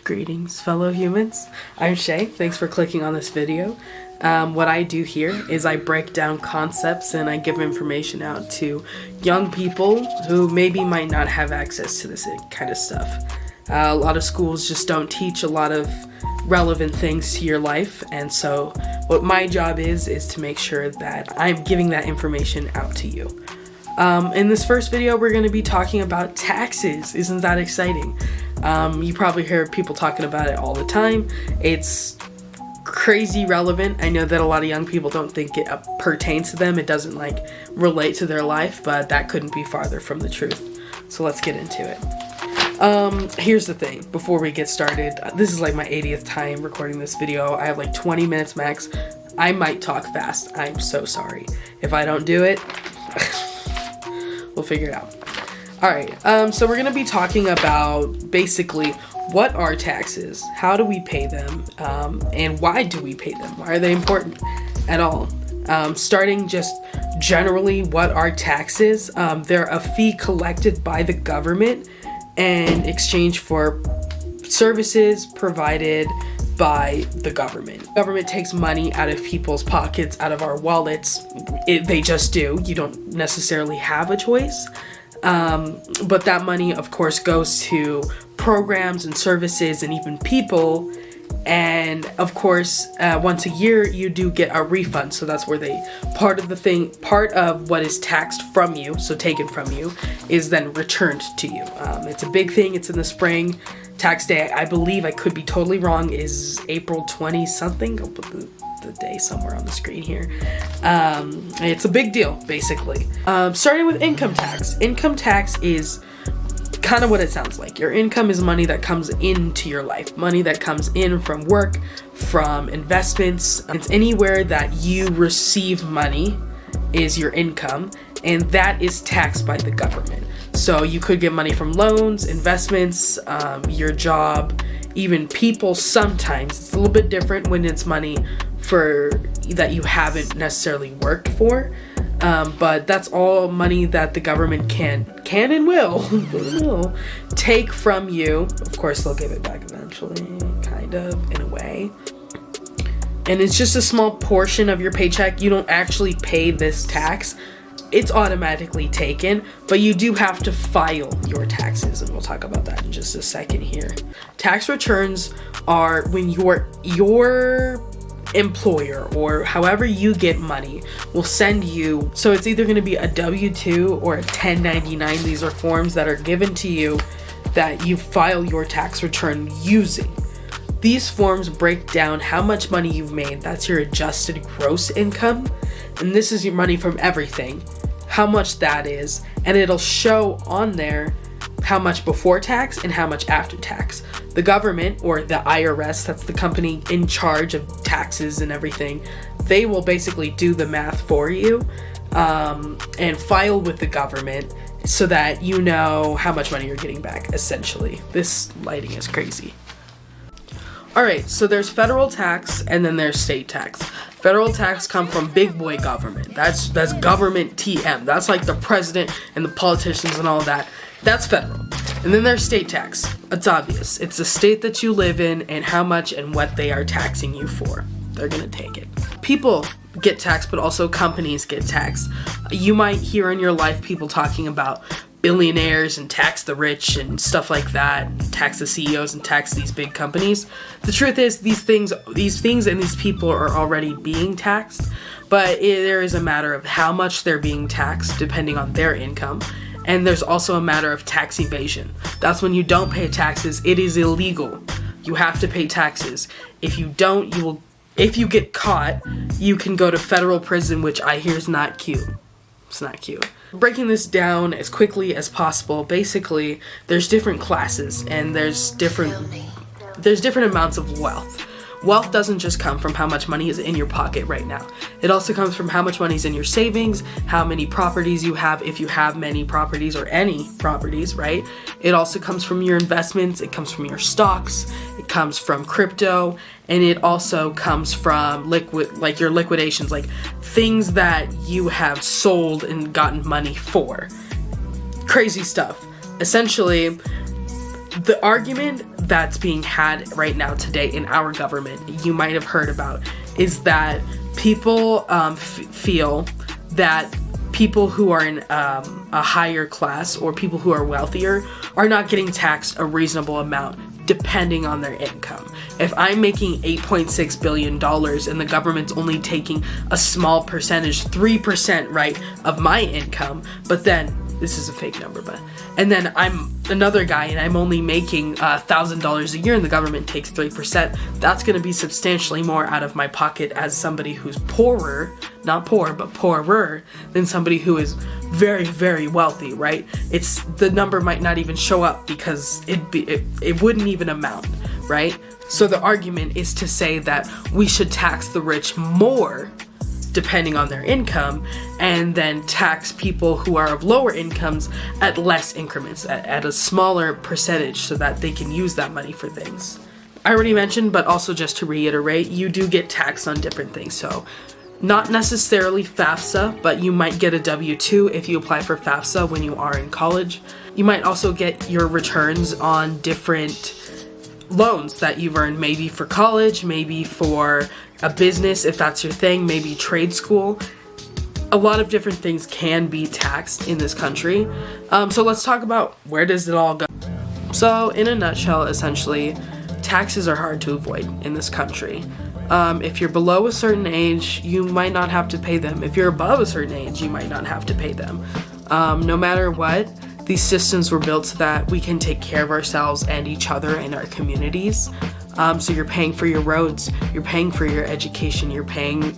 Greetings, fellow humans. I'm Shay. Thanks for clicking on this video. What I do here is I break down concepts and I give information out to young people who maybe might not have access to this kind of stuff. A lot of schools just don't teach a lot of relevant things to your life, and so what my job is to make sure that I'm giving that information out to you. In this first video, we're going to be talking about taxes. Isn't that exciting? You probably hear people talking about it all the time. It's crazy relevant. I know that a lot of young people don't think it pertains to them. It doesn't relate to their life, but that couldn't be farther from the truth. So let's get into it. Here's the thing, before we get started, this is my 80th time recording this video. I have 20 minutes max. I might talk fast. I'm so sorry. If I don't do it, we'll figure it out. Alright, so we're going to be talking about basically what are taxes, how do we pay them, and why do we pay them? Why are they important at all? Starting just generally, what are taxes? They're a fee collected by the government in exchange for services provided by the government. The government takes money out of people's pockets, out of our wallets. They just do. You don't necessarily have a choice. But that money, of course, goes to programs and services and even people. And of course, once a year, you do get a refund. So that's where part of what is taxed from you, so taken from you, is then returned to you. It's a big thing. It's in the spring. Tax day, I believe, I could be totally wrong, is April 20 something. I'll put the day somewhere on the screen here. It's a big deal, basically. Starting with income tax. Income tax is kind of what it sounds like. Your income is money that comes into your life, money that comes in from work, from investments. It's anywhere that you receive money is your income, and that is taxed by the government. So you could get money from loans, investments, your job, even people sometimes. It's a little bit different when it's money that you haven't necessarily worked for. But that's all money that the government can and will take from you. Of course, they'll give it back eventually, kind of, in a way. And it's just a small portion of your paycheck. You don't actually pay this tax. It's automatically taken, but you do have to file your taxes, and we'll talk about that in just a second here. Tax returns are when your employer, or however you get money, will send you, so it's either going to be a W-2 or a 1099. These are forms that are given to you that you file your tax return using. These forms break down how much money you've made. That's your adjusted gross income, and this is your money from everything, how much that is, and it'll show on there how much before tax and how much after tax. The government, or the IRS, that's the company in charge of taxes and everything, they will basically do the math for you and file with the government so that you know how much money you're getting back, essentially. This lighting is crazy. Alright, so there's federal tax and then there's state tax. Federal tax come from big boy government. That's government TM. That's like the president and the politicians and all that. That's federal. And then there's state tax. It's obvious. It's the state that you live in and how much and what they are taxing you for. They're gonna take it. People get taxed, but also companies get taxed. You might hear in your life people talking about billionaires and tax the rich and stuff like that, and tax the CEOs and tax these big companies. The truth is these things and these people are already being taxed, but there is a matter of how much they're being taxed depending on their income. And there's also a matter of tax evasion. That's when you don't pay taxes. It is illegal. You have to pay taxes. If you don't, if you get caught, you can go to federal prison, which I hear is not cute. It's not cute. Breaking this down as quickly as possible, basically, there's different classes and there's different amounts of wealth. Wealth doesn't just come from how much money is in your pocket right now. It also comes from how much money is in your savings, how many properties you have, if you have many properties or any properties, right? It also comes from your investments, it comes from your stocks, it comes from crypto, and it also comes from your liquidations, like things that you have sold and gotten money for. Crazy stuff. Essentially, The argument that's being had right now today in our government, you might have heard about, is that people feel that people who are in a higher class or people who are wealthier are not getting taxed a reasonable amount depending on their income. If I'm making $8.6 billion and the government's only taking a small percentage, 3%, right, of my income, but then, this is a fake number, and then I'm another guy and I'm only making $1,000 a year and the government takes 3%, that's going to be substantially more out of my pocket as somebody who's poorer, not poor, but poorer than somebody who is very, very wealthy, right? The number might not even show up because it wouldn't even amount, right? So the argument is to say that we should tax the rich more depending on their income, and then tax people who are of lower incomes at less increments, at a smaller percentage, so that they can use that money for things. I already mentioned, but also just to reiterate, you do get taxed on different things. So not necessarily FAFSA, but you might get a W-2 if you apply for FAFSA when you are in college. You might also get your returns on different loans that you've earned, maybe for college, maybe for a business if that's your thing, maybe trade school. A lot of different things can be taxed in this country. So let's talk about where does it all go. So in a nutshell, essentially, taxes are hard to avoid in this country. If you're below a certain age, you might not have to pay them. If you're above a certain age, you might not have to pay them. No matter what, these systems were built so that we can take care of ourselves and each other and our communities. So you're paying for your roads, you're paying for your education, you're paying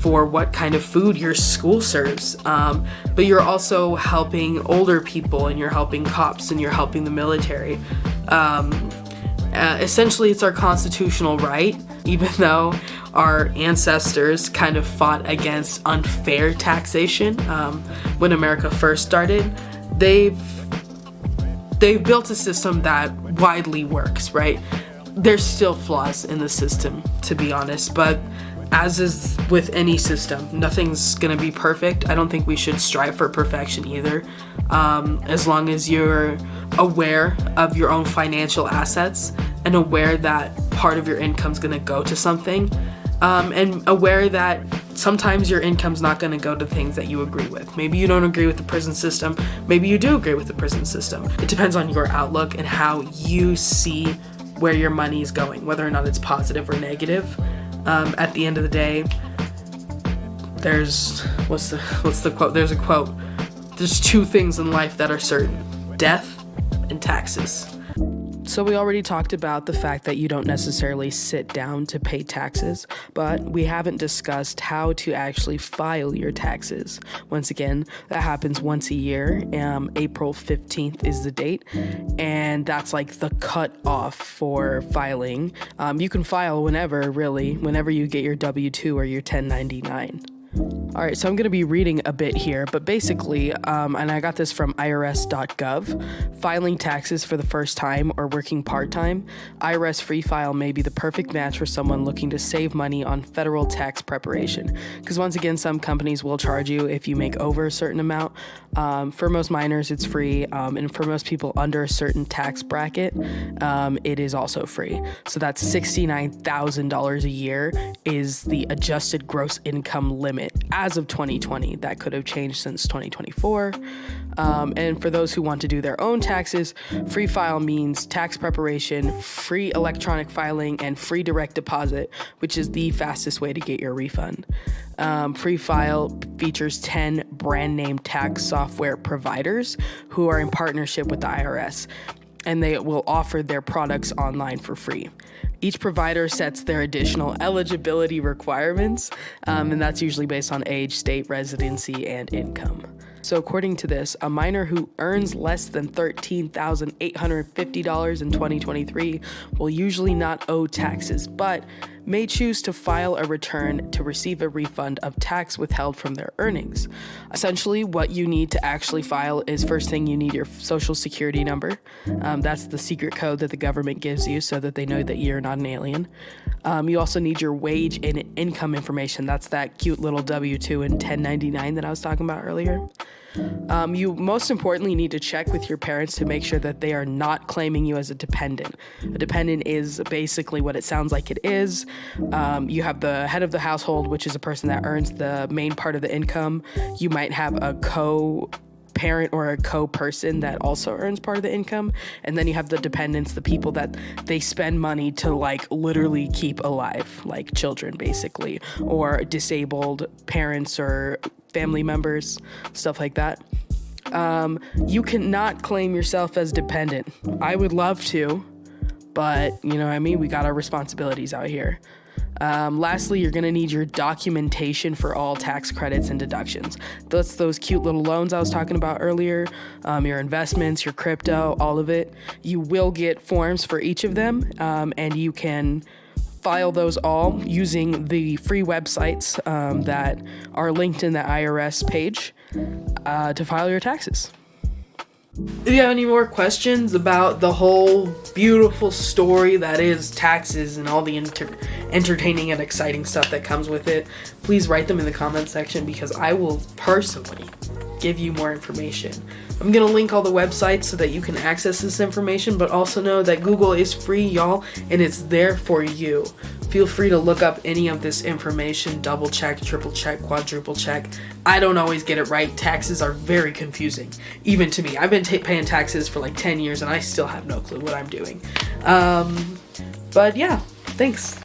for what kind of food your school serves. But you're also helping older people, and you're helping cops, and you're helping the military. Essentially, it's our constitutional right, even though our ancestors kind of fought against unfair taxation when America first started. They've built a system that widely works, right? There's still flaws in the system, to be honest, but as is with any system, nothing's gonna be perfect. I don't think we should strive for perfection either. As long as you're aware of your own financial assets and aware that part of your income's gonna go to something, and aware that sometimes your income's not going to go to things that you agree with. Maybe you don't agree with the prison system. Maybe you do agree with the prison system. It depends on your outlook and how you see where your money is going, whether or not it's positive or negative. At the end of the day, what's the quote? There's a quote. There's two things in life that are certain: death and taxes. So we already talked about the fact that you don't necessarily sit down to pay taxes, but we haven't discussed how to actually file your taxes. Once again, that happens once a year. April 15th is the date, and that's like the cutoff for filing. You can file whenever you get your W-2 or your 1099. All right, so I'm going to be reading a bit here, but basically, and I got this from irs.gov, filing taxes for the first time or working part-time, IRS Free File may be the perfect match for someone looking to save money on federal tax preparation. Because once again, some companies will charge you if you make over a certain amount. For most minors, it's free, and for most people under a certain tax bracket, it is also free. So that's $69,000 a year is the adjusted gross income limit as of 2020. That could have changed since 2024. And for those who want to do their own taxes, free file means tax preparation, free electronic filing, and free direct deposit, which is the fastest way to get your refund. Free file features 10 brand name tax software providers who are in partnership with the IRS, and they will offer their products online for free. Each provider sets their additional eligibility requirements, and that's usually based on age, state, residency, and income. So according to this, a minor who earns less than $13,850 in 2023 will usually not owe taxes, but may choose to file a return to receive a refund of tax withheld from their earnings. Essentially, what you need to actually file is, first thing, you need your social security number. That's the secret code that the government gives you so that they know that you're not an alien. You also need your wage and income information. That's that cute little W-2 and 1099 that I was talking about earlier. You most importantly need to check with your parents to make sure that they are not claiming you as a dependent. A dependent is basically what it sounds like it is. You have the head of the household, which is a person that earns the main part of the income. You might have a co-parent or a co-person that also earns part of the income. And then you have the dependents, the people that they spend money to like literally keep alive, like children basically, or disabled parents or family members, stuff like that. You cannot claim yourself as dependent. I would love to, but you know what I mean? We got our responsibilities out here. Lastly, you're going to need your documentation for all tax credits and deductions. That's those cute little loans I was talking about earlier, your investments, your crypto, all of it. You will get forms for each of them, and you can file those all using the free websites that are linked in the IRS page to file your taxes. If you have any more questions about the whole beautiful story that is taxes and all the entertaining and exciting stuff that comes with it, please write them in the comment section because I will personally give you more information. I'm going to link all the websites so that you can access this information, but also know that Google is free, y'all, and it's there for you. Feel free to look up any of this information, double check, triple check, quadruple check. I don't always get it right. Taxes are very confusing, even to me. I've been paying taxes for like 10 years and I still have no clue what I'm doing. But yeah, thanks.